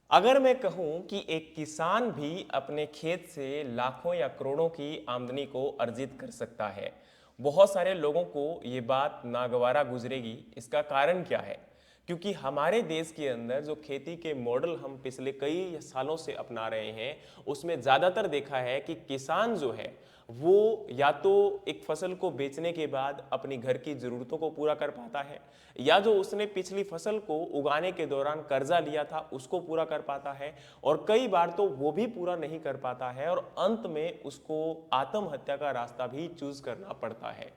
अगर मैं कहूं कि एक किसान भी अपने खेत से लाखों या करोड़ों की आमदनी को अर्जित कर सकता है। बहुत सारे लोगों को ये बात नागवारा गुजरेगी। इसका कारण क्या है? क्योंकि हमारे देश के अंदर जो खेती के मॉडल हम पिछले कई सालों से अपना रहे हैं, उसमें ज़्यादातर देखा है कि किसान जो है वो या तो एक फसल को बेचने के बाद अपनी घर की ज़रूरतों को पूरा कर पाता है, या जो उसने पिछली फसल को उगाने के दौरान कर्जा लिया था उसको पूरा कर पाता है, और कई बार तो वो भी पूरा नहीं कर पाता है और अंत में उसको आत्महत्या का रास्ता भी चूज करना पड़ता है।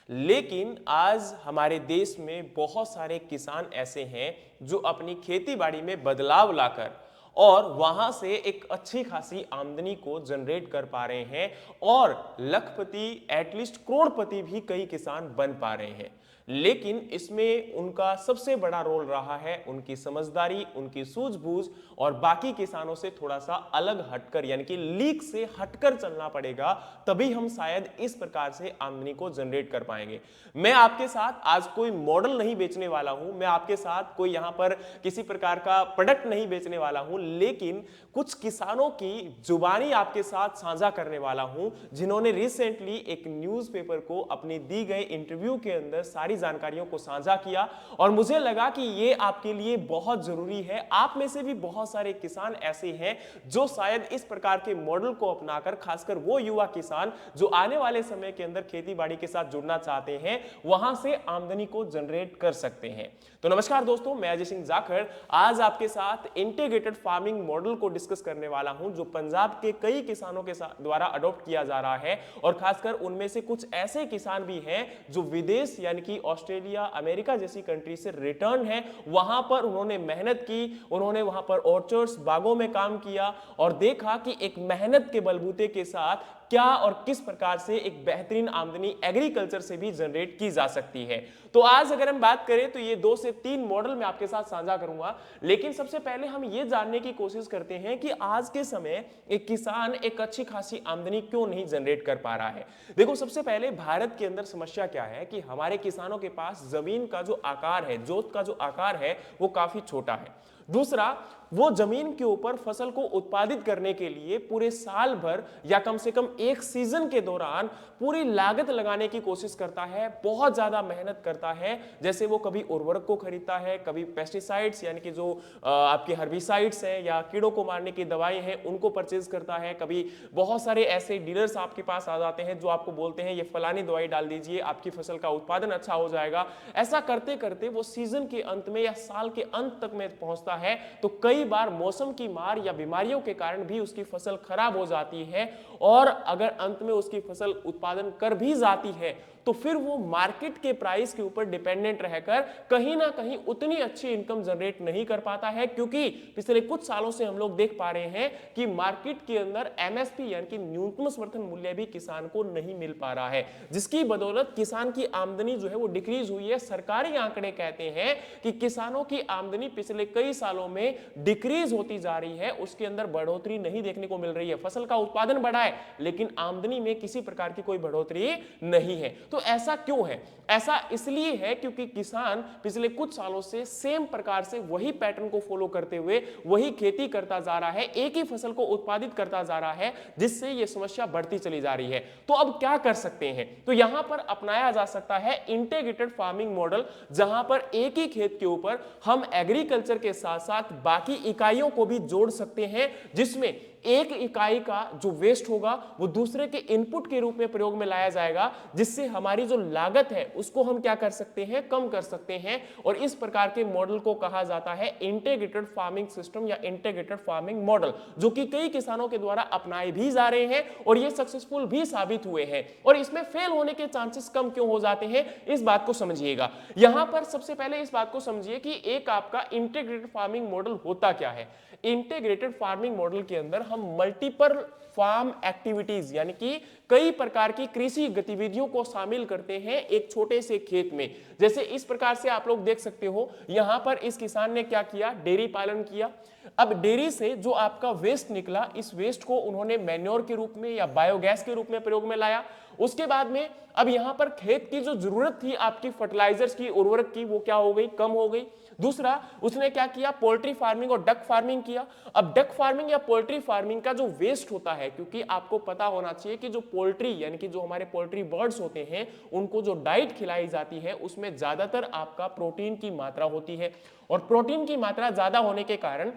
लेकिन आज हमारे देश में बहुत सारे किसान ऐसे हैं जो अपनी खेती बाड़ी में बदलाव लाकर और वहां से एक अच्छी खासी आमदनी को जनरेट कर पा रहे हैं, और लखपति एटलीस्ट करोड़पति भी कई किसान बन पा रहे हैं। लेकिन इसमें उनका सबसे बड़ा रोल रहा है उनकी समझदारी, उनकी सूझबूझ, और बाकी किसानों से थोड़ा सा अलग हटकर यानी कि लीक से हटकर चलना पड़ेगा, तभी हम शायद इस प्रकार से आमदनी को जनरेट कर पाएंगे। मैं आपके साथ आज कोई मॉडल नहीं बेचने वाला हूं, मैं आपके साथ कोई यहां पर किसी प्रकार का प्रोडक्ट नहीं बेचने वाला हूं, लेकिन कुछ किसानों की जुबानी आपके साथ साझा करने वाला हूं जिन्होंने रिसेंटली एक न्यूज़पेपर को अपनी दी गई इंटरव्यू के अंदर सारी जानकारियों को साझा किया, और मुझे लगा कि ये आपके लिए बहुत जरूरी है। आप में से भी बहुत सारे किसान ऐसे हैं जो शायद इस प्रकार के मॉडल को अपनाकर, खासकर वो युवा किसान जो आने वाले समय के अंदर खेती बाड़ी के साथ जुड़ना चाहते हैं, वहां से आमदनी को जनरेट कर सकते हैं। तो नमस्कार दोस्तों, मैं अजय सिंह जाखड़ आज आपके साथ इंटीग्रेटेड फार्मिंग मॉडल को डिस्कस करने वाला हूं जो पंजाब के कई किसानों के द्वारा अडॉप्ट किया जा रहा है, और खासकर उनमें से कुछ ऐसे किसान भी हैं जो विदेश यानी कि ऑस्ट्रेलिया, अमेरिका जैसी कंट्री से रिटर्न है। वहां पर उन्होंने मेहनत की, उन्होंने वहां पर ऑर्चर्ड्स, बागों में काम किया और देखा कि एक मेहनत के बलबूते के साथ क्या और किस प्रकार से एक बेहतरीन आमदनी एग्रीकल्चर से भी जनरेट की जा सकती है। तो आज अगर हम बात करें तो ये 2 से 3 मॉडल मैं आपके साथ साझा करूंगा, लेकिन सबसे पहले हम ये जानने की कोशिश करते हैं कि आज के समय एक किसान एक अच्छी खासी आमदनी क्यों नहीं जनरेट कर पा रहा है। देखो, सबसे पहले भारत के अंदर समस्या क्या है कि हमारे किसानों के पास जमीन का जो आकार है, जोत का जो आकार है, वो काफी छोटा है। दूसरा, वो जमीन के ऊपर फसल को उत्पादित करने के लिए पूरे साल भर या कम से कम एक सीजन के दौरान पूरी लागत लगाने की कोशिश करता है, बहुत ज्यादा मेहनत करता है। जैसे वो कभी उर्वरक को खरीदता है, कभी पेस्टिसाइड्स यानी कि जो आपके हर्बिसाइड्स हैं या कीड़ों को मारने की दवाई हैं उनको परचेज करता है। कभी बहुत सारे ऐसे डीलर्स आपके पास आ जाते हैं जो आपको बोलते हैं ये फलानी दवाई डाल दीजिए, आपकी फसल का उत्पादन अच्छा हो जाएगा। ऐसा करते करते वो सीजन के अंत में या साल के अंत तक में पहुंचता है, तो कई बार मौसम की मार या बीमारियों के कारण भी उसकी फसल खराब हो जाती है, और अगर अंत में उसकी फसल उत्पादन कर भी जाती है तो फिर वो मार्केट के प्राइस के ऊपर डिपेंडेंट रहकर कहीं ना कहीं उतनी अच्छी इनकम जनरेट नहीं कर पाता है, क्योंकि पिछले कुछ सालों से हम लोग देख पा रहे हैं कि मार्केट के अंदर एमएसपी यानी कि न्यूनतम समर्थन मूल्य भी किसान को नहीं मिल पा रहा है, जिसकी बदौलत किसान की आमदनी जो है वो डिक्रीज हुई है। सरकारी आंकड़े कहते हैं कि किसानों की आमदनी पिछले कई सालों में डिक्रीज होती जा रही है, उसके अंदर बढ़ोतरी नहीं देखने को मिल रही है। फसल का उत्पादन बढ़ा है लेकिन आमदनी में किसी प्रकार की कोई बढ़ोतरी नहीं है। तो ऐसा क्यों है? ऐसा इसलिए है क्योंकि किसान पिछले कुछ सालों से सेम प्रकार से वही पैटर्न को फॉलो करते हुए वही खेती करता जा रहा है, एक ही फसल को उत्पादित करता जा रहा है, जिससे यह समस्या बढ़ती चली जा रही है। तो अब क्या कर सकते हैं? तो यहां पर अपनाया जा सकता है इंटीग्रेटेड फार्मिंग मॉडल, जहां पर एक ही खेत के ऊपर हम एग्रीकल्चर के साथ साथ बाकी इकाइयों को भी जोड़ सकते हैं, जिसमें एक इकाई का जो वेस्ट होगा वो दूसरे के इनपुट के रूप में प्रयोग में लाया जाएगा, जिससे हमारी जो लागत है उसको हम क्या कर सकते हैं, कम कर सकते हैं। और इस प्रकार के मॉडल को कहा जाता है इंटीग्रेटेड फार्मिंग सिस्टम या इंटीग्रेटेड फार्मिंग मॉडल, जो कि कई किसानों के द्वारा अपनाए भी जा रहे हैं और ये सक्सेसफुल भी साबित हुए हैं। और इसमें फेल होने के चांसेस कम क्यों हो जाते हैं, इस बात को समझिएगा। यहां पर सबसे पहले इस बात को समझिए कि एक आपका इंटीग्रेटेड फार्मिंग मॉडल होता क्या है। इंटीग्रेटेड फार्मिंग मॉडल के अंदर हम मल्टीपल फार्म एक्टिविटीज यानी कि कई प्रकार की कृषि गतिविधियों को शामिल करते हैं एक छोटे से खेत में। जैसे इस प्रकार से आप लोग देख सकते हो, यहां पर इस किसान ने क्या किया, डेयरी पालन किया। अब डेयरी से जो आपका वेस्ट निकला, इस वेस्ट को उन्होंने मैन्योर के रूप में या बायोगैस के रूप में प्रयोग में लाया। उसके बाद में अब यहां पर खेत की जो जरूरत थी आपकी फर्टिलाइजर्स की, उर्वरक की, वो क्या हो गई, कम हो गई। दूसरा उसने क्या किया, पोल्ट्री फार्मिंग और डक फार्मिंग किया। अब डक फार्मिंग या पोल्ट्री फार्मिंग का जो वेस्ट होता है, क्योंकि आपको पता होना चाहिए कि जो पोल्ट्री यानी कि जो हमारे पोल्ट्री बर्ड्स होते हैं उनको जो डाइट खिलाई जाती है उसमें ज्यादातर आपका प्रोटीन की मात्रा होती है, और प्रोटीन की मात्रा ज्यादा होने के कारण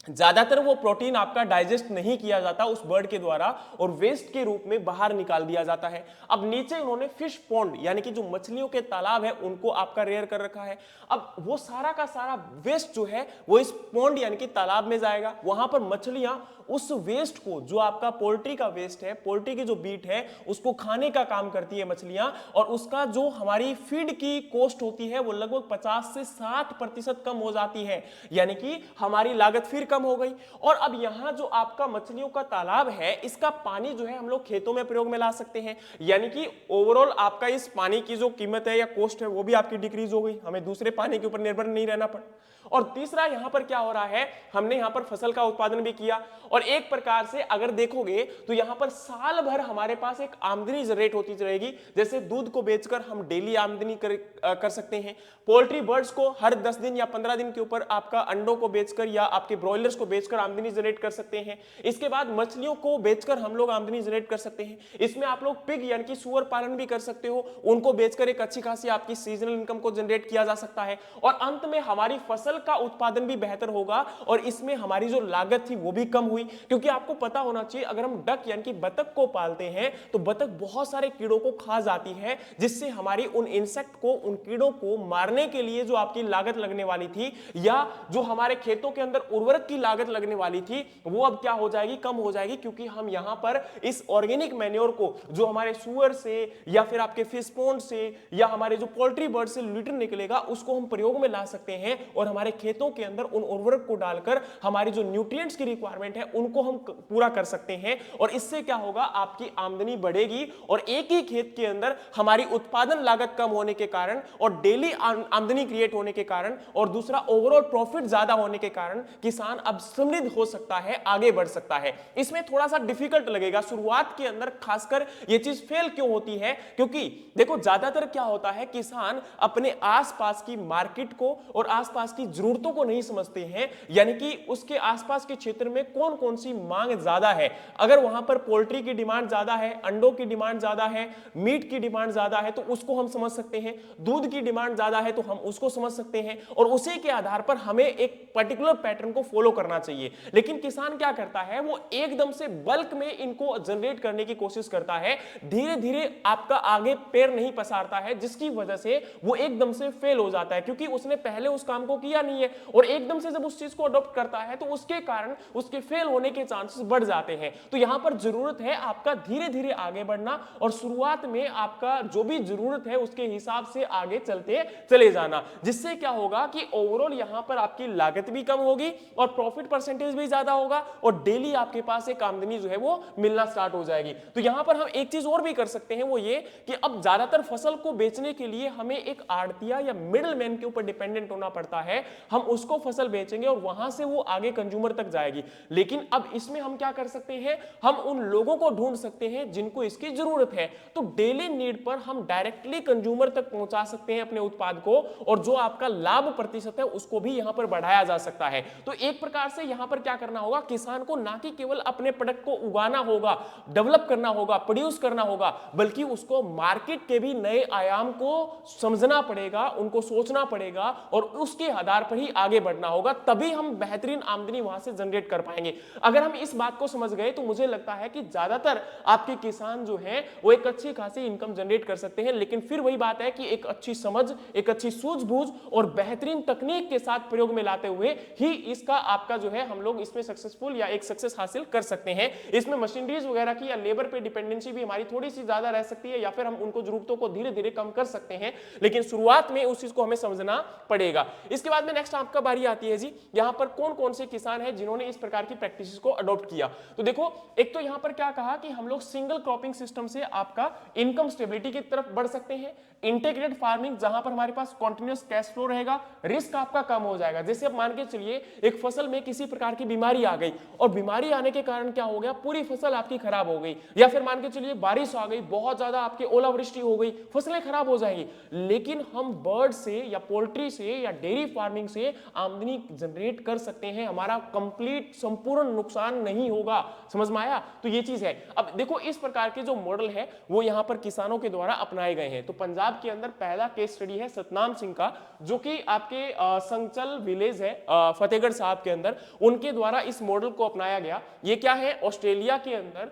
ज्यादातर वो प्रोटीन आपका डाइजेस्ट नहीं किया जाता उस बर्ड के द्वारा और वेस्ट के रूप में बाहर निकाल दिया जाता है। अब नीचे उन्होंने फिश पॉन्ड यानी कि जो मछलियों के तालाब है उनको आपका रेयर कर रखा है। अब वो सारा का सारा वेस्ट जो है वो इस पॉन्ड यानी कि तालाब में जाएगा, वहां पर मछलियां उस वेस्ट को, जो आपका पोल्ट्री का वेस्ट है, पोल्ट्री की जो बीट है उसको खाने का काम करती है मछलियां, और उसका जो हमारी फीड की कॉस्ट होती है वो लगभग 50 से 60% कम हो जाती है, यानी कि हमारी लागत फिर कम हो गई। और अब यहां जो आपका मछलियों का तालाब है इसका पानी जो है हम लोग खेतों में प्रयोग में ला सकते हैं, यानी कि ओवरऑल आपका इस पानी की जो कीमत है या कॉस्ट है वो भी आपकी डिक्रीज हो गई, हमें दूसरे पानी के ऊपर निर्भर नहीं रहना पड़ा। और तीसरा यहां पर क्या हो रहा है, हमने यहां पर फसल का उत्पादन भी किया, और एक प्रकार से अगर देखोगे तो यहां पर साल भर हमारे पास एक आमदनी जनरेट होती रहेगी। जैसे दूध को बेचकर हम डेली आमदनी कर सकते हैं, पोल्ट्री बर्ड्स को हर 10 दिन या 15 दिन के ऊपर आपका अंडों को बेचकर या आपके ब्रॉयलर्स को बेचकर आमदनी जनरेट कर सकते हैं। इसके बाद मछलियों को बेचकर हम लोग आमदनी जनरेट कर सकते हैं। इसमें आप लोग पिग यानी कि सुअर पालन भी कर सकते हो, उनको बेचकर एक अच्छी खासी आपकी सीजनल इनकम को जनरेट किया जा सकता है। और अंत में हमारी फसल का उत्पादन भी बेहतर होगा और इसमें हमारी जो लागत थी वो भी कम हुई, क्योंकि आपको पता होना चाहिए अगर हम डक यानी कि बतख को पालते हैं तो बतख बहुत सारे कीड़ों को खा जाती है, जिससे हमारी उन इंसेक्ट को, उन कीड़ों को मारने के लिए जो आपकी लागत लगने वाली थी या जो हमारे खेतों के अंदर उर्वरक की लागत लगने वाली थी वो अब क्या हो जाएगी, कम हो जाएगी, क्योंकि हम यहां पर इस ऑर्गेनिक मैन्योर को जो हमारे सुअर से या फिर आपके फिश पॉन्ड से या हमारे जो पोल्ट्री बर्ड से लीटर निकलेगा उसको हम प्रयोग में ला सकते हैं और हमारे खेतों के अंदर उन उर्वरक को डालकर हमारी जो न्यूट्रिएंट्स की रिक्वायरमेंट है उनको हम पूरा कर सकते हैं। और इससे क्या होगा, आपकी आमदनी बढ़ेगी और एक ही खेत के अंदर हमारी उत्पादन लागत कम होने के कारण और डेली आमदनी क्रिएट होने के कारण और दूसरा ओवरऑल प्रॉफिट ज्यादा होने के कारण किसान अब समृद्ध हो सकता है, आगे बढ़ सकता है। इसमें थोड़ा सा डिफिकल्ट लगेगा शुरुआत के अंदर, खासकर ये चीज फेल क्यों होती है, क्योंकि देखो ज्यादातर क्या होता है, किसान अपने आसपास की मार्केट को और आसपास की जरूरतों को नहीं समझते हैं, यानी कि उसके आसपास के क्षेत्र में कौन कौन सी मांग ज्यादा है। अगर वहां पर पोल्ट्री की डिमांड ज्यादा है, अंडों की डिमांड ज्यादा है, मीट की डिमांड ज्यादा है तो उसको हम समझ सकते हैं, दूध की डिमांड ज्यादा है तो हम उसको समझ सकते हैं और उसी के आधार पर हमें एक पर्टिकुलर पैटर्न को फॉलो करना चाहिए। लेकिन किसान क्या करता है, वो एकदम से बल्क में इनको जनरेट करने की कोशिश करता है, धीरे धीरे आपका आगे पैर नहीं पसारता है, जिसकी वजह से वो एकदम से फेल हो जाता है, क्योंकि उसने पहले उस काम को किया नहीं है और एकदम से जब उस चीज को अडॉप्ट करता है तो उसके कारण उसके फेल होने के चांसेस बढ़ जाते हैं। तो यहां पर जरूरत है आपका धीरे धीरे आगे बढ़ना और शुरुआत में आपका जो भी जरूरत है उसके हिसाब से आगे चलते चले जाना, जिससे क्या होगा कि ओवरऑल यहां पर आपकी लागत भी कम होगी और प्रॉफिट परसेंटेज भी ज्यादा होगा और डेली आपके पास एक आमदनी जो है वो मिलना स्टार्ट हो जाएगी। तो यहां पर हम एक चीज और भी कर सकते हैं, वो ये कि अब ज्यादातर फसल को बेचने के लिए हमें एक आड़तिया या मिडिल मैन के ऊपर डिपेंडेंट होना पड़ता है। हम उसको फसल बेचेंगे और वहां से वो आगे कंज्यूमर तक जाएगी। लेकिन अब इसमें हम क्या कर सकते हैं, हम उन लोगों को ढूंढ सकते हैं जिनको इसकी जरूरत है, तो डेली नीड पर हम डायरेक्टली कंज्यूमर तक पहुंचा सकते हैं अपने उत्पाद को और जो आपका लाभ प्रतिशत है उसको भी यहां पर बढ़ाया जा सकता है। तो एक प्रकार से यहां पर क्या करना होगा, किसान को ना कि केवल अपने प्रोडक्ट को उगाना होगा, डेवलप करना होगा, प्रोड्यूस करना होगा, बल्कि उसको मार्केट के भी नए आयाम को समझना पड़ेगा, उनको सोचना पड़ेगा और उसके आधार पर ही आगे बढ़ना होगा, तभी हम बेहतरीन आमदनी वहां से जनरेट कर पाएंगे। अगर हम इस बात को समझ गए तो मुझे लगता है कि ज्यादातर आपके किसान जो हैं वो एक अच्छी खासी इनकम जनरेट कर सकते हैं। लेकिन फिर वही बात है कि एक अच्छी समझ, एक अच्छी सूझबूझ और बेहतरीन तकनीक के साथ प्रयोग में लाते हुए ही इसका आपका जो है हम लोग इसमें सक्सेसफुल या एक सक्सेस हासिल कर सकते हैं। इसमें मशीनरीज वगैरह की या लेबर पे डिपेंडेंसी भी हमारी थोड़ी सी ज्यादा रह सकती है या फिर हम उनको जरूरतों को धीरे धीरे कम कर सकते हैं, लेकिन शुरुआत में उस चीज को हमें समझना पड़ेगा। इसके बाद में नेक्स्ट आपका बारी आती है जी, यहां पर कौन कौन से किसान हैं जिन्होंने इस प्रकार की प्रैक्टिसेस को अडॉप्ट किया। तो देखो, एक तो यहां पर क्या कहा कि हम लोग सिंगल क्रॉपिंग सिस्टम से आपका इनकम स्टेबिलिटी की तरफ बढ़ सकते हैं। इंटीग्रेटेड फार्मिंग, जहां पर हमारे पास कंटीन्यूअस कैश फ्लो रहेगा, रिस्क आपका कम हो जाएगा। जैसे आप मान के चलिए एक फसल में किसी प्रकार की बीमारी आ गई और बीमारी आने के कारण क्या हो गया, पूरी फसल आपकी खराब हो गई, या फिर मान के चलिए बारिश आ गई, बहुत ज्यादा आपकी ओलावृष्टि हो गई, फसलें खराब हो जाएंगी। लेकिन हम बर्ड से या पोल्ट्री से या डेयरी फार्मिंग फार्मिंग से आमदनी जनरेट कर सकते हैं, हमारा कंप्लीट संपूर्ण नुकसान नहीं होगा। समझ में आया? तो ये चीज है। अब देखो इस प्रकार के जो मॉडल है वो यहां पर किसानों के द्वारा अपनाए गए हैं। तो पंजाब के अंदर पहला केस स्टडी है सतनाम सिंह का, जो कि आपके संचल विलेज है फतेहगढ़ साहब के अंदर, उनके द्वारा इस मॉडल को अपनाया गया। ये क्या है, ऑस्ट्रेलिया के अंदर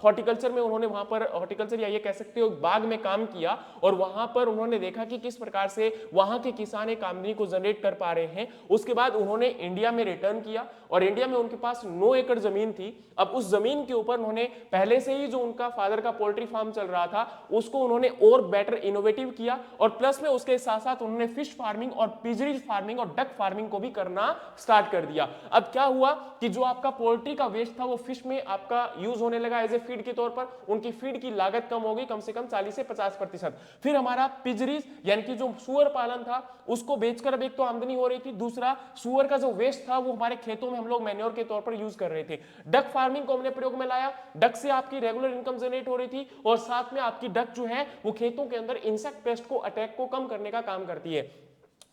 हॉर्टिकल्चर में उन्होंने वहां पर हॉर्टिकल्चर या ये कह सकते हो बाग में काम किया, और वहां पर उन्होंने देखा कि किस प्रकार से वहां के किसान एक आमदनी को जनरेट कर पा रहे हैं। उसके बाद उन्होंने इंडिया में रिटर्न किया, और इंडिया में उनके पास 9 एकड़ जमीन थी। अब उस जमीन के ऊपर उन्होंने पहले से ही जो उनका फादर का पोल्ट्री फार्म चल रहा था उसको उन्होंने और बेटर इनोवेटिव किया, और प्लस में उसके साथ साथ उन्होंने फिश फार्मिंग और पिजरीज फार्मिंग और डक फार्मिंग को भी करना स्टार्ट कर दिया। अब क्या हुआ कि जो आपका पोल्ट्री का वेस्ट था वो फिश में आपका यूज होने लगा एज ए फीड के तौर पर, उनकी फीड की लागत कम हो गई कम से कम 40 से 50%। फिर हमारा पिजरीज यानी कि जो सुअर पालन था उसको बेचकर अब एक तो आमदनी हो रही थी, दूसरा सुअर का जो वेस्ट था वो हमारे खेतों में हम लोग मैन्योर के तौर पर यूज कर रहे थे। डक फार्मिंग को हमने प्रयोग में लाया, डक से आपकी रेगुलर इनकम जनरेट हो रही थी, और साथ में आपकी डक जो है वो खेतों के अंदर इंसेक्ट पेस्ट को अटैक को कम करने का काम करती है।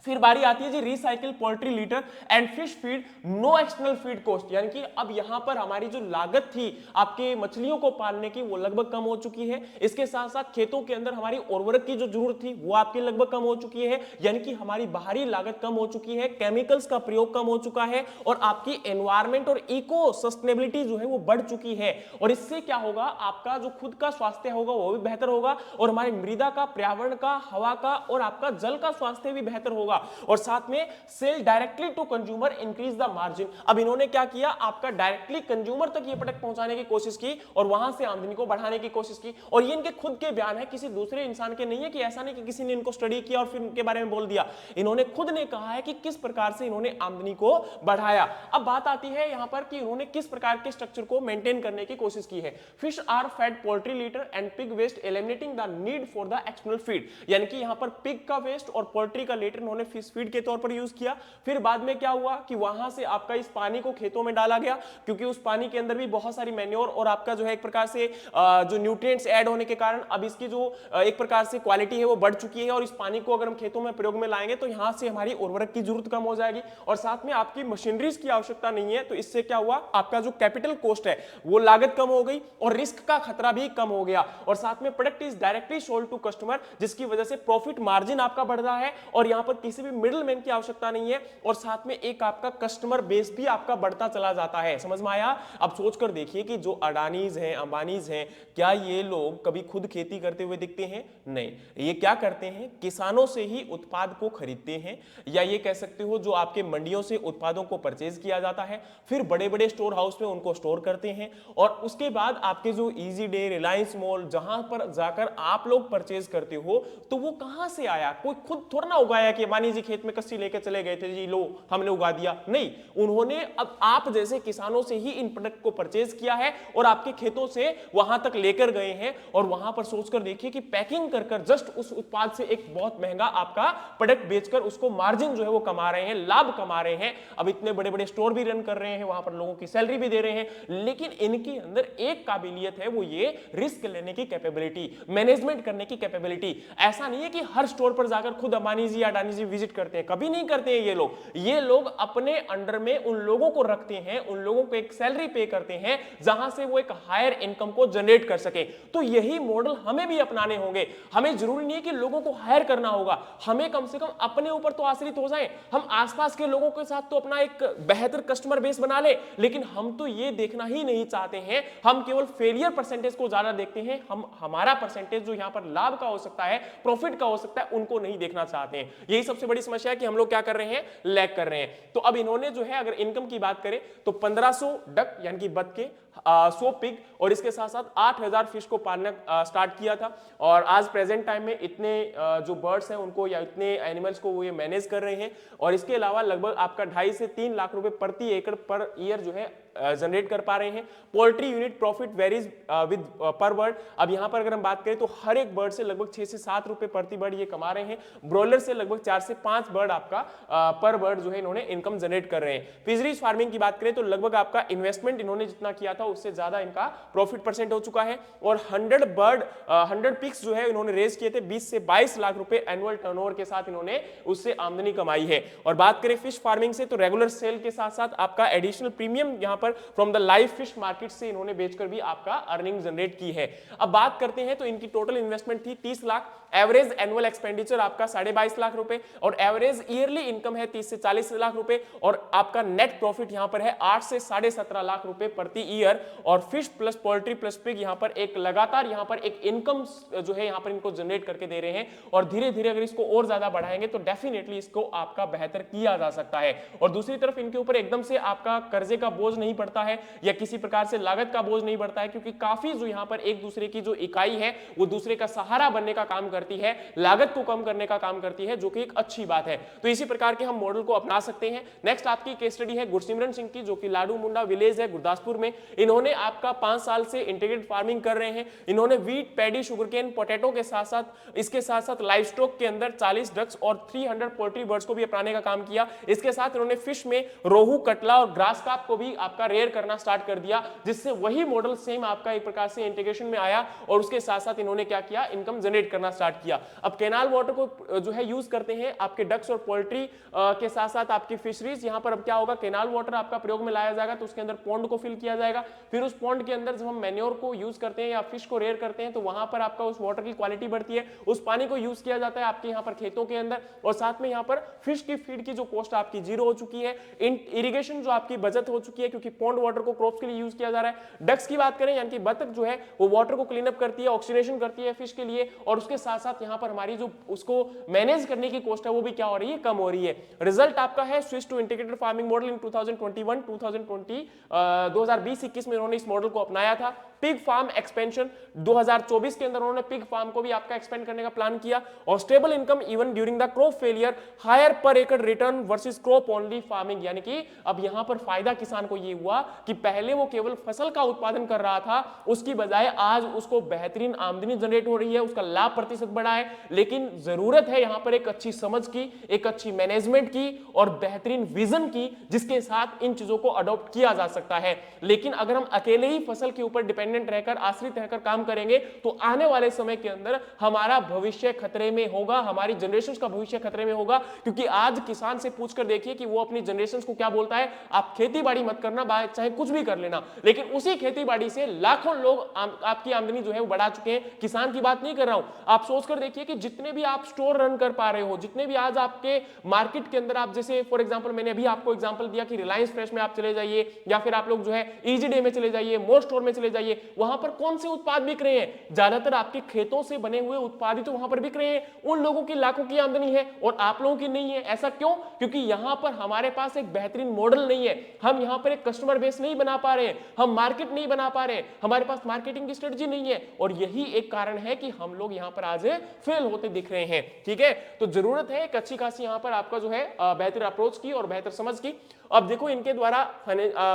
फिर बारी आती है जी recycle poultry litter and fish feed, no external feed cost, यानी कि अब यहां पर हमारी जो लागत थी आपके मछलियों को पालने की वो लगभग कम हो चुकी है। इसके साथ साथ खेतों के अंदर हमारी उर्वरक की जो जरूरत थी वो आपकी लगभग कम हो चुकी है, यानी कि हमारी बाहरी लागत कम हो चुकी है, केमिकल्स का प्रयोग कम हो चुका है, और आपकी एनवायरमेंट और इको सस्टेनेबिलिटी जो है वो बढ़ चुकी है। और इससे क्या होगा, आपका जो खुद का स्वास्थ्य होगा वो भी बेहतर होगा, और हमारी मृदा का, पर्यावरण का, हवा का और आपका जल का स्वास्थ्य भी बेहतर होगा। और साथ में sell directly to consumer, increase the margin. अब इन्होंने क्या किया, आपका डायरेक्टली कंज्यूमर तक ये प्रोडक्ट पहुंचाने की कोशिश की और वहां से आमदनी को बढ़ाने की कोशिश की। और ये इनके खुद के बयान है, किसी दूसरे इंसान के नहीं है, कि ऐसा नहीं कि किसी ने इनको स्टडी किया और फिर उनके बारे में बोल दिया। इन्होंने खुद ने कहा है कि किस प्रकार से इन्होंने आमदनी को बढ़ाया। अब बात आती है यहां पर कि इन्होंने किस प्रकार के स्ट्रक्चर को मेंटेन करने की कोशिश की है। Fish are fed poultry litter and pig waste eliminating the need for the external feed, यानी कि यहां पर पिग का वेस्ट और पोल्ट्री का लीटर इन्होंने फिश फीड के तौर पर यूज किया। फिर बाद में क्या हुआ कि वहां से आपका इस पानी को खेतों में डाला गया, क्योंकि उस पानी के अंदर भी बहुत सारी मैन्योर और आपका जो है एक प्रकार से जो न्यूट्रिएंट्स ऐड होने के कारण अब इसकी जो एक प्रकार से क्वालिटी है वो बढ़ चुकी है। और इस पानी को अगर हम खेतों में प्रयोग में लाएंगे तो यहां से हमारी उर्वरक की जरूरत कम हो जाएगी, और साथ में आपकी मशीनरीज की आवश्यकता नहीं है। तो इससे क्या हुआ, आपका जो कैपिटल कॉस्ट है वो लागत कम हो गई और रिस्क का खतरा भी कम हो गया। और साथ में product is directly sold to customer, जिसकी वजह से प्रॉफिट मार्जिन आपका बढ़ रहा है और यहां पर किसी भी मिडलमैन की आवश्यकता नहीं है, और साथ में एक आपका कस्टमर बेस भी आपका बढ़ता चला जाता है। समझ में आया? अब सोचकर देखिए कि जो अडानीज हैं, अंबानीज हैं, क्या ये लोग कभी खुद खेती करते हुए दिखते हैं? नहीं। ये क्या करते हैं, किसानों से ही उत्पाद को खरीदते हैं, या ये कह सकते हो जो आपके मंडियों से उत्पादों को परचेज किया जाता है, फिर बड़े बड़े स्टोर हाउस में उनको स्टोर करते हैं, और उसके बाद आपके जो इजी डे, रिलायंस मॉल, जहां पर जाकर आप लोग परचेज करते हो, तो वो कहां से आया? कोई खुद थोड़ा ना उगाया कि अंबानी जी खेत में कस्सी लेकर चले गए थे, जी लो हमने उगा दिया। नहीं, उन्होंने अब आप जैसे किसानों से ही इन प्रोडक्ट को परचेज किया है और आपके खेतों से वहां तक लेकर गए हैं, और वहां पर सोचकर देखिए कि पैकिंग कर कर जस्ट उस उत्पाद से एक बहुत महंगा आपका प्रोडक्ट बेचकर उसको मार्जिन जो है वो कमा रहे हैं, लाभ कमा रहे हैं। अब इतने बड़े बड़े स्टोर भी रन कर रहे हैं, वहां पर लोगों की सैलरी भी दे रहे हैं, लेकिन इनके अंदर एक काबिलियत है, वो ये रिस्क लेने की कैपेबिलिटी, मैनेजमेंट करने की कैपेबिलिटी। ऐसा नहीं है कि हर स्टोर पर जाकर खुद अंबानी जी या अडानी जी विजिट करते हैं, कभी नहीं करते हैं ये लोग अपने अंडर में उन लोगों को रखते हैं, उन लोगों को एक सैलरी पे करते हैं जहां से वो एक हायर इनकम को जनरेट कर सके। तो यही मॉडल हमें भी अपनाने होंगे। हमें जरूरी नहीं है कि लोगों को हायर करना होगा, हमें कम से कम अपने ऊपर तो आश्रित हो जाएं। हम आसपास के लोगों के साथ तो अपना एक बेहतर कस्टमर बेस बना ले, लेकिन हम तो ये देखना ही नहीं चाहते हैं। हम केवल फेलियर परसेंटेज को ज्यादा देखते हैं, हम हमारा परसेंटेज जो यहां पर लाभ का हो सकता है, प्रॉफिट का हो सकता है, उनको नहीं देखना चाहते हैं। यही सबसे बड़ी समस्या है कि हम लोग क्या कर रहे हैं, लैग कर रहे हैं। तो अब इन्होंने जो है अगर इनकम की बात करें तो 1500 डक यानी कि बतखे, 100 पिग और इसके साथ साथ 8000 फिश को पालना स्टार्ट किया था। और आज प्रेजेंट टाइम में इतने जो बर्ड्स हैं उनको या इतने एनिमल्स को वो ये मैनेज कर रहे हैं। और इसके अलावा लगभग आपका 2.5 से 3 लाख रुपए प्रति एकड़ पर ईयर जो है जनरेट कर पा रहे हैं। Poultry unit profit varies with पर बर्ड। अब यहां पर अगर हम बात करें तो हर एक बर्ड से लगभग 6 से 7 रुपए प्रति बर्ड ये कमा रहे हैं। ब्रॉयलर से लगभग 4 4 से 5 बर्ड आपका पर बर्ड जो है इन्होंने इनकम जनरेट कर रहे हैं। फिशरीज फार्मिंग की बात करें तो लगभग आपका इन्वेस्टमेंट इन्होंने जितना किया था उससे ज्यादा इनका प्रॉफिट परसेंट हो चुका है और 100 पिक्स जो है इन्होंने रेज किए थे 20 से 22 लाख रुपए एनुअल टर्नओवर के साथ इन्होंने उससे आमदनी कमाई है। और बात करें फिश फार्मिंग से तो रेगुलर सेल के साथ साथ आपका एडिशनल प्रीमियम यहां पर from the live fish market से इन्होंने बेचकर भी आपका अर्निंग जनरेट की है। अब बात करते हैं तो इनकी टोटल इन्वेस्टमेंट थी 30 लाख, एवरेज एनुअल एक्सपेंडिचर आपका 22.5 लाख रुपए और एवरेज ईयरली इनकम है 30 से 40 लाख रुपए और आपका नेट प्रॉफिट यहां पर है 8 से 17.5 लाख रुपए प्रति ईयर। और fish plus poultry plus pig यहां पर एक लगातार यहां पर एक इनकम जो है यहां पर इनको जनरेट करके दे रहे हैं और धीरे धीरे अगर इसको और ज्यादा बढ़ाएंगे तो डेफिनेटली इसको आपका बेहतर किया जा सकता है। और दूसरी तरफ इनके ऊपर एकदम से आपका कर्जे का बोझ नहीं पड़ता है या किसी प्रकार से लागत का बोझ नहीं बढ़ता है क्योंकि काफी जो यहां पर एक दूसरे की जो इकाई है वो दूसरे का सहारा बनने का काम करती है, लागत को कम करने का काम करती है, जो कि एक अच्छी बात है। तो इसी प्रकार के हम मॉडल को अपना सकते हैं। नेक्स्ट आपकी केस स्टडी है गुरसिमरन सिंह की, जो कि लाडू मुंडा विलेज है गुरदासपुर में। इन्होंने आपका 5 साल से इंटीग्रेटेड फार्मिंग कर रहे हैं। इन्होंने वीट, पैडी, शुगरकेन, पोटैटो के साथ साथ लाइव स्टॉक के अंदर 40 डक्स और 300 पोल्ट्री बर्ड्स को भी अपनाने का काम किया। इसके साथ इन्होंने फिश में रोहू, कटला और ग्रास कार्प को भी आपका रेयर करना स्टार्ट कर दिया, जिससे वही मॉडल सेम आपका एक प्रकार से इंटीग्रेशन में आया और उसके साथ साथ इन्होंने क्या किया, इनकम जनरेट करना स्टार्ट किया। अब कैनाल वाटर को जो है यूज करते हैं आपके डक्स और पोल्ट्री के साथ साथ आपकी फिशरीज। यहां पर अब क्या होगा, कैनाल वाटर आपका प्रयोग में लाया जाएगा तो उसके अंदर पॉन्ड को फिल किया जाएगा। फिर उस पॉन्ड के अंदर जब हम मैन्योर को यूज करते हैं या फिश को रेयर करते हैं तो वहां पर आपका उस वाटर की क्वालिटी बढ़ती है, उस पानी को यूज किया जाता है आपके यहाँ पर खेतों के अंदर और साथ में यहाँ पर फिश की फीड की जो कॉस्ट आपकी जीरो हो चुकी है, इरिगेशन जो आपकी बचत हो चुकी है क्योंकि पॉन्ड वाटर को क्रॉप्स के लिए यूज किया जा रहा है। डक्स की बात करें यानी कि बतख जो है वो वाटर को क्लीन अप करती है, ऑक्सीडेशन करती है फिश के लिए और उसके साथ साथ यहाँ पर हमारी जो उसको मैनेज करने की कॉस्ट है वो भी क्या हो रही है, कम हो रही है। रिजल्ट आपका है switch to integrated farming model in 2020-21 में उन्होंने इस मॉडल को अपनाया था। पिग फार्म एक्सपेंशन 2024 के अंदर उन्होंने पिग फार्म को भी आपका एक्सपेंड करने का प्लान किया और stable income even during the crop failure, higher per एकड़ return versus crop only farming. यानी कि अब यहां पर फायदा किसान को ये हुआ कि पहले वो केवल फसल का उत्पादन कर रहा था, उसकी बजाय आज उसको बेहतरीन आमदनी जनरेट हो रही है, उसका लाभ प्रतिशत बढ़ा है। लेकिन जरूरत है यहां पर एक अच्छी समझ की, एक अच्छी मैनेजमेंट की और बेहतरीन विजन की, जिसके साथ इन चीजों को अडॉप्ट किया जा सकता है। लेकिन अगर हम अकेले ही फसल के ऊपर डिपेंडेंट रहकर, आश्रित रहकर काम करेंगे तो आने वाले समय के अंदर हमारा भविष्य खतरे में होगा, हमारी जनरेशन का भविष्य खतरे में होगा। क्योंकि आज किसान से पूछकर देखिए कि वो अपनी जनरेशन को क्या बोलता है, आप खेती बाड़ी मत करना, चाहे कुछ भी कर लेना। लेकिन उसी खेती बाड़ी से लाखों लोग आपकी आमदनी जो है वो बढ़ा चुके हैं। किसान की बात नहीं कर रहा हूं, आप सोचकर देखिए कि जितने भी आप स्टोर रन कर पा रहे हो, जितने भी आज आपके मार्केट के अंदर आप, जैसे फॉर एग्जांपल मैंने अभी आपको एग्जांपल दिया कि रिलायंस फ्रेश में आप चले जाइए या फिर आप लोग जो है इजी डे में चले जाइए, मोर स्टोर में चले जाइए, वहां पर कौन से उत्पाद बिक रहे हैं, ज्यादातर आपके खेतों से बने हुए उत्पाद ही तो वहां पर बिक रहे हैं। उन लोगों की लाखों की आमदनी है और आप लोगों की नहीं है। ऐसा क्यों? क्योंकि यहां पर हमारे पास एक बेहतरीन मॉडल नहीं है, हम यहां पर एक कस्टमर बेस नहीं बना पा रहे हैं, हम मार्केट नहीं बना पा रहे, हमारे पास मार्केटिंग की स्ट्रेटजी नहीं है और यही एक कारण है कि हम लोग यहां पर आज फेल होते दिख रहे हैं। ठीक है, तो जरूरत है एक अच्छी खासी यहां पर आपका जो है बेहतर अप्रोच की और बेहतर समझ की। अब देखो इनके द्वारा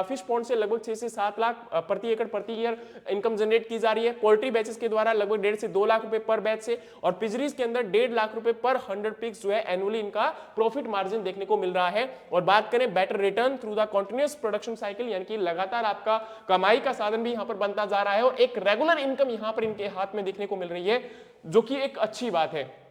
फिश पॉन्ड से लगभग 6 से 7 लाख प्रति एकड़ प्रति ईयर इनकम जनरेट की जा रही है। पोल्ट्री बैचेस के द्वारा लगभग 1.5 से 2 लाख रुपए पर बैच से और पिजरीज के अंदर 1.5 लाख रुपए पर 100 पिग्स जो है एनुअली इनका प्रॉफिट मार्जिन देखने को मिल रहा है। और बात करें better return through the continuous production cycle, यानी कि लगातार आपका कमाई का साधन भी यहां पर बनता जा रहा है और एक रेगुलर इनकम यहां पर इनके हाथ में देखने को मिल रही है, जो कि एक अच्छी बात है।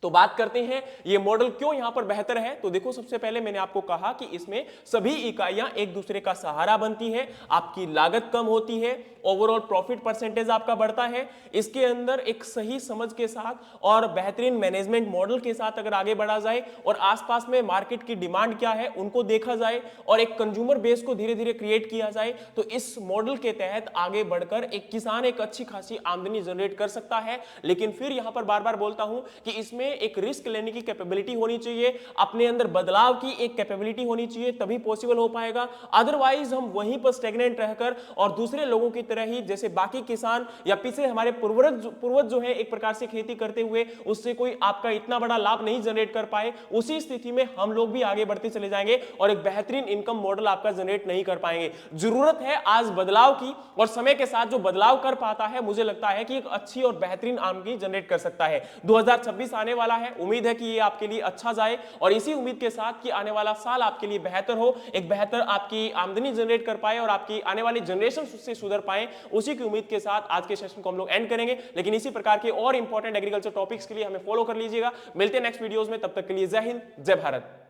तो बात करते हैं ये मॉडल क्यों यहां पर बेहतर है। तो देखो सबसे पहले मैंने आपको कहा कि इसमें सभी इकाइयां एक दूसरे का सहारा बनती है, आपकी लागत कम होती है, ओवरऑल प्रॉफिट परसेंटेज आपका बढ़ता है। इसके अंदर एक सही समझ के साथ और बेहतरीन मैनेजमेंट मॉडल के साथ अगर आगे बढ़ा जाए और आसपास में मार्केट की डिमांड क्या है उनको देखा जाए और एक कंज्यूमर बेस को धीरे धीरे क्रिएट किया जाए, तो इस मॉडल के तहत आगे बढ़कर एक किसान एक अच्छी खासी आमदनी जनरेट कर सकता है। लेकिन फिर यहां पर बार बार बोलता हूं कि इसमें एक रिस्क लेने की कैपेबिलिटी होनी चाहिए, अपने अंदर बदलाव की एक कैपेबिलिटी होनी चाहिए, तभी पॉसिबल हो पाएगा। अदरवाइज हम वहीं पर स्टेगनेंट रहकर और दूसरे लोगों की तरह ही, जैसे बाकी किसान या पीछे हमारे पूर्वज जो है एक प्रकार से खेती करते हुए उससे कोई आपका इतना बड़ा लाभ नहीं जनरेट कर पाए, उसी स्थिति में हम लोग भी आगे बढ़ते चले जाएंगे और एक बेहतरीन इनकम मॉडल आपका जनरेट नहीं कर पाएंगे। जरूरत है आज बदलाव की और समय के साथ जो बदलाव कर पाता है मुझे लगता है कि एक अच्छी और बेहतरीन आमदनी जनरेट कर सकता है। 2026 आने वाला है। उम्मीद है कि ये आपके लिए अच्छा जाए और इसी उम्मीद के साथ कि आने वाला साल आपके लिए बेहतर हो, एक बेहतर आपकी आमदनी जनरेट कर पाए और आपकी आने वाली जनरेशन उससे सुधर पाए, उसी की उम्मीद के साथ आज के सेशन को हम लोग एंड करेंगे। लेकिन इसी प्रकार के और इंपॉर्टेंट एग्रीकल्चर टॉपिक्स के लिए हमें फॉलो कर लीजिएगा। मिलते हैं नेक्स्ट वीडियोस में, तब तक के लिए जय हिंद, जय भारत।